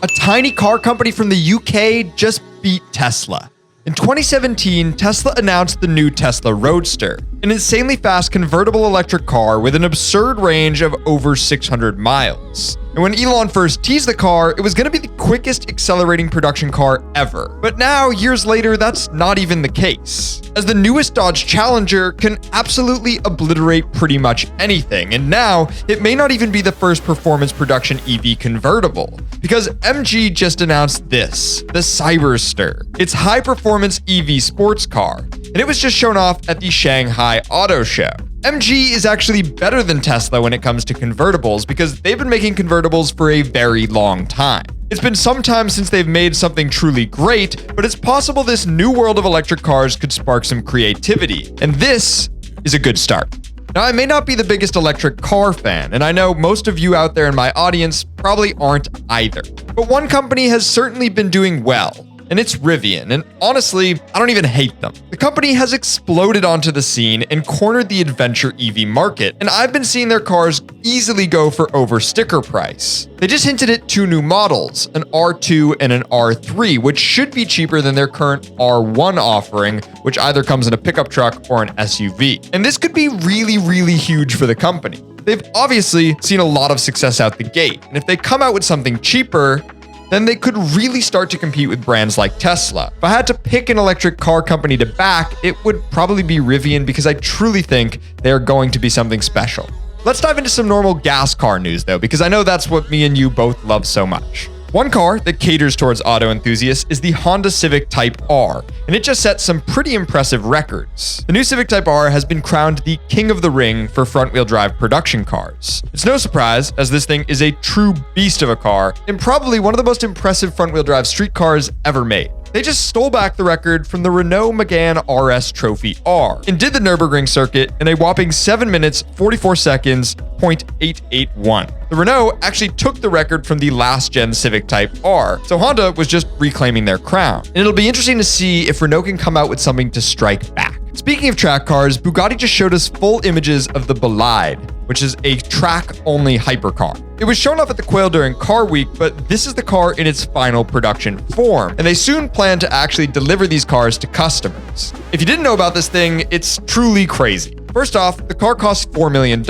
A tiny car company from the UK just beat Tesla. In 2017, Tesla announced the new Tesla Roadster, an insanely fast convertible electric car with an absurd range of over 600 miles. And when Elon first teased the car, it was going to be the quickest accelerating production car ever. But now, years later, that's not even the case, as the newest Dodge Challenger can absolutely obliterate pretty much anything. And now, it may not even be the first performance production EV convertible, because MG just announced this, the Cyberster. It's high-performance EV sports car, and it was just shown off at the Shanghai Auto Show. MG is actually better than Tesla when it comes to convertibles because they've been making convertibles for a very long time. It's been some time since they've made something truly great, but it's possible this new world of electric cars could spark some creativity, and this is a good start. Now, I may not be the biggest electric car fan, and I know most of you out there in my audience probably aren't either. But one company has certainly been doing well, and it's Rivian, and honestly, I don't even hate them. The company has exploded onto the scene and cornered the adventure EV market, and I've been seeing their cars easily go for over sticker price. They just hinted at two new models, an R2 and an R3, which should be cheaper than their current R1 offering, which either comes in a pickup truck or an SUV. And this could be really, really huge for the company. They've obviously seen a lot of success out the gate, and if they come out with something cheaper, then they could really start to compete with brands like Tesla. If I had to pick an electric car company to back, it would probably be Rivian because I truly think they are going to be something special. Let's dive into some normal gas car news though, because I know that's what me and you both love so much. One car that caters towards auto enthusiasts is the Honda Civic Type R, and it just set some pretty impressive records. The new Civic Type R has been crowned the king of the ring for front-wheel drive production cars. It's no surprise, as this thing is a true beast of a car, and probably one of the most impressive front-wheel drive street cars ever made. They just stole back the record from the Renault Megane RS Trophy R and did the Nürburgring circuit in a whopping 7 minutes, 44 seconds, 0.881. The Renault actually took the record from the last-gen Civic Type R, so Honda was just reclaiming their crown. And it'll be interesting to see if Renault can come out with something to strike back. Speaking of track cars, Bugatti just showed us full images of the Bolide, which is a track-only hypercar. It was shown off at the Quail during Car Week, but this is the car in its final production form, and they soon plan to actually deliver these cars to customers. If you didn't know about this thing, it's truly crazy. First off, the car costs $4 million,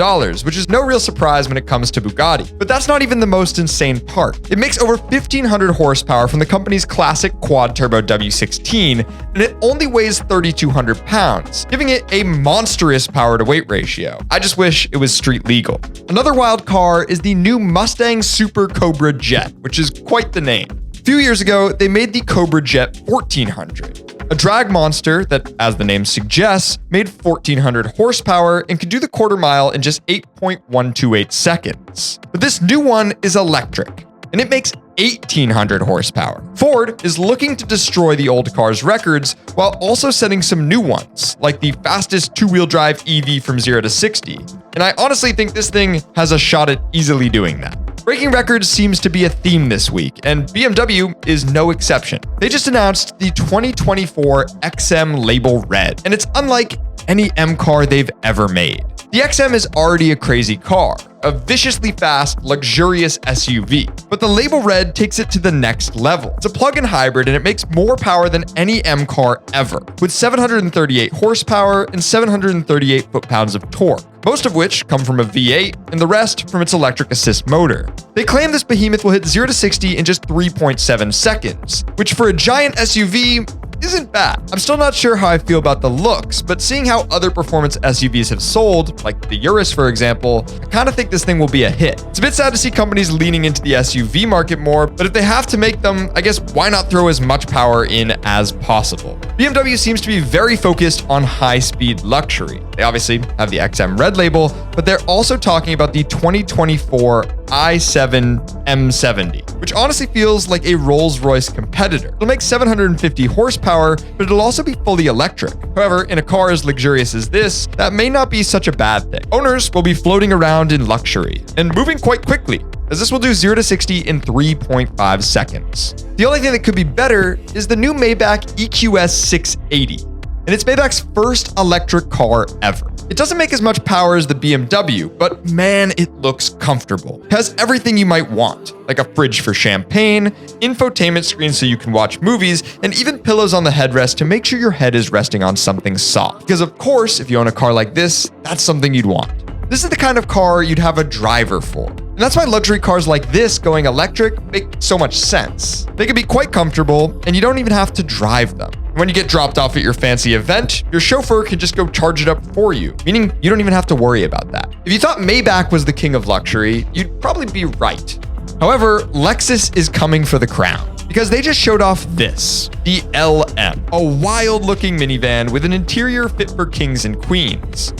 which is no real surprise when it comes to Bugatti. But that's not even the most insane part. It makes over 1,500 horsepower from the company's classic quad-turbo W16, and it only weighs 3,200 pounds, giving it a monstrous power-to-weight ratio. I just wish it was street legal. Another wild car is the new Mustang Super Cobra Jet, which is quite the name. A few years ago, they made the Cobra Jet 1400. A drag monster that, as the name suggests, made 1,400 horsepower and could do the quarter mile in just 8.128 seconds. But this new one is electric, and it makes 1,800 horsepower. Ford is looking to destroy the old car's records while also setting some new ones, like the fastest two-wheel drive EV from 0 to 60. And I honestly think this thing has a shot at easily doing that. Breaking records seems to be a theme this week, and BMW is no exception. They just announced the 2024 XM Label Red, and it's unlike any M car they've ever made. The XM is already a crazy car, a viciously fast, luxurious SUV, but the Label Red takes it to the next level. It's a plug-in hybrid and it makes more power than any M car ever, with 738 horsepower and 738 foot-pounds of torque, most of which come from a V8 and the rest from its electric assist motor. They claim this behemoth will hit 0 to 60 in just 3.7 seconds, which for a giant SUV isn't bad. I'm still not sure how I feel about the looks, but seeing how other performance SUVs have sold, like the Urus for example, I kind of think this thing will be a hit. It's a bit sad to see companies leaning into the SUV market more, but if they have to make them, I guess why not throw as much power in as possible? BMW seems to be very focused on high-speed luxury. They obviously have the XM Red label, but they're also talking about the 2024 i7 M70, which honestly feels like a Rolls-Royce competitor. It'll make 750 horsepower, but it'll also be fully electric. However, in a car as luxurious as this, that may not be such a bad thing. Owners will be floating around in luxury and moving quite quickly, as this will do 0 to 60 in 3.5 seconds. The only thing that could be better is the new Maybach EQS 680, and it's Maybach's first electric car ever. It doesn't make as much power as the BMW, but man, it looks comfortable. It has everything you might want, like a fridge for champagne, infotainment screen so you can watch movies, and even pillows on the headrest to make sure your head is resting on something soft. Because of course, if you own a car like this, that's something you'd want. This is the kind of car you'd have a driver for. And that's why luxury cars like this going electric make so much sense. They can be quite comfortable, and you don't even have to drive them. When you get dropped off at your fancy event, your chauffeur can just go charge it up for you, meaning you don't even have to worry about that. If you thought Maybach was the king of luxury, you'd probably be right. However, Lexus is coming for the crown because they just showed off this, the LM, a wild-looking minivan with an interior fit for kings and queens.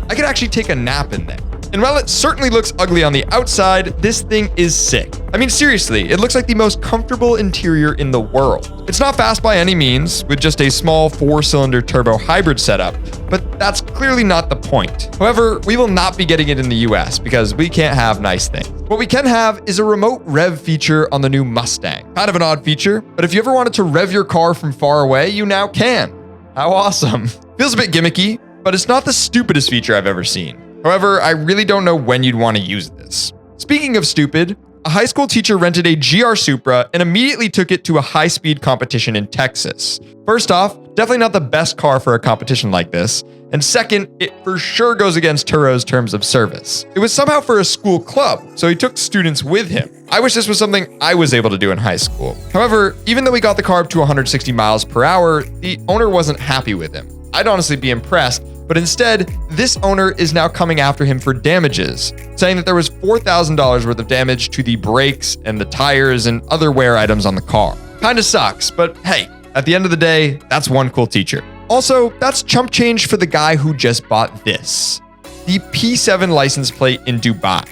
I could actually take a nap in there. And while it certainly looks ugly on the outside, this thing is sick. I mean, seriously, it looks like the most comfortable interior in the world. It's not fast by any means, with just a small 4-cylinder turbo hybrid setup, but that's clearly not the point. However, we will not be getting it in the US because we can't have nice things. What we can have is a remote rev feature on the new Mustang. Kind of an odd feature, but if you ever wanted to rev your car from far away, you now can. How awesome. Feels a bit gimmicky, but it's not the stupidest feature I've ever seen. However, I really don't know when you'd want to use this. Speaking of stupid, a high school teacher rented a GR Supra and immediately took it to a high-speed competition in Texas. First off, definitely not the best car for a competition like this. And second, it for sure goes against Turo's terms of service. It was somehow for a school club, so he took students with him. I wish this was something I was able to do in high school. However, even though we got the car up to 160 miles per hour, the owner wasn't happy with him. I'd honestly be impressed, but instead, this owner is now coming after him for damages, saying that there was $4,000 worth of damage to the brakes and the tires and other wear items on the car. Kinda sucks, but hey, at the end of the day, that's one cool teacher. Also, that's chump change for the guy who just bought this, the P7 license plate in Dubai.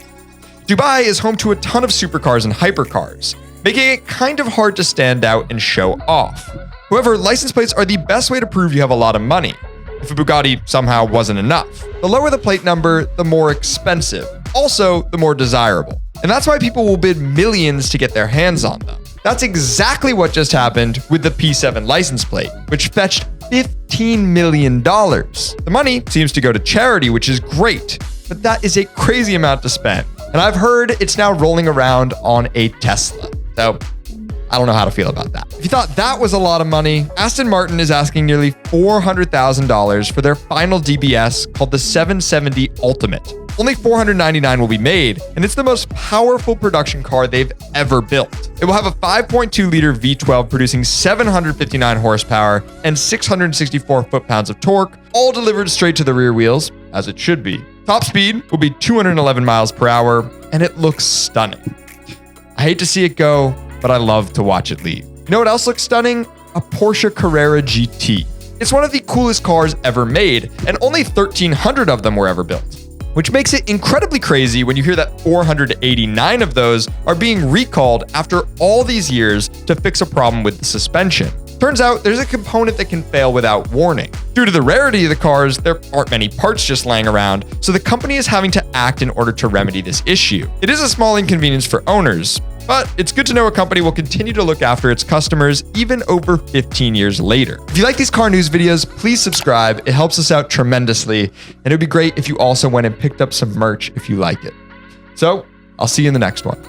Dubai is home to a ton of supercars and hypercars, making it kind of hard to stand out and show off. However, license plates are the best way to prove you have a lot of money. If a Bugatti somehow wasn't enough. The lower the plate number, the more expensive. Also, the more desirable. And that's why people will bid millions to get their hands on them. That's exactly what just happened with the P7 license plate, which fetched $15 million. The money seems to go to charity, which is great, but that is a crazy amount to spend. And I've heard it's now rolling around on a Tesla. So I don't know how to feel about that. If you thought that was a lot of money, Aston Martin is asking nearly $400,000 for their final DBS called the 770 Ultimate. Only 499 will be made, and it's the most powerful production car they've ever built. It will have a 5.2-liter V12 producing 759 horsepower and 664 foot-pounds of torque, all delivered straight to the rear wheels, as it should be. Top speed will be 211 miles per hour, and it looks stunning. I hate to see it go, but I love to watch it leave. You know what else looks stunning? A Porsche Carrera GT. It's one of the coolest cars ever made, and only 1,300 of them were ever built. Which makes it incredibly crazy when you hear that 489 of those are being recalled after all these years to fix a problem with the suspension. Turns out there's a component that can fail without warning. Due to the rarity of the cars, there aren't many parts just lying around, so the company is having to act in order to remedy this issue. It is a small inconvenience for owners, but it's good to know a company will continue to look after its customers even over 15 years later. If you like these car news videos, please subscribe. It helps us out tremendously, and it would be great if you also went and picked up some merch if you like it. So, I'll see you in the next one.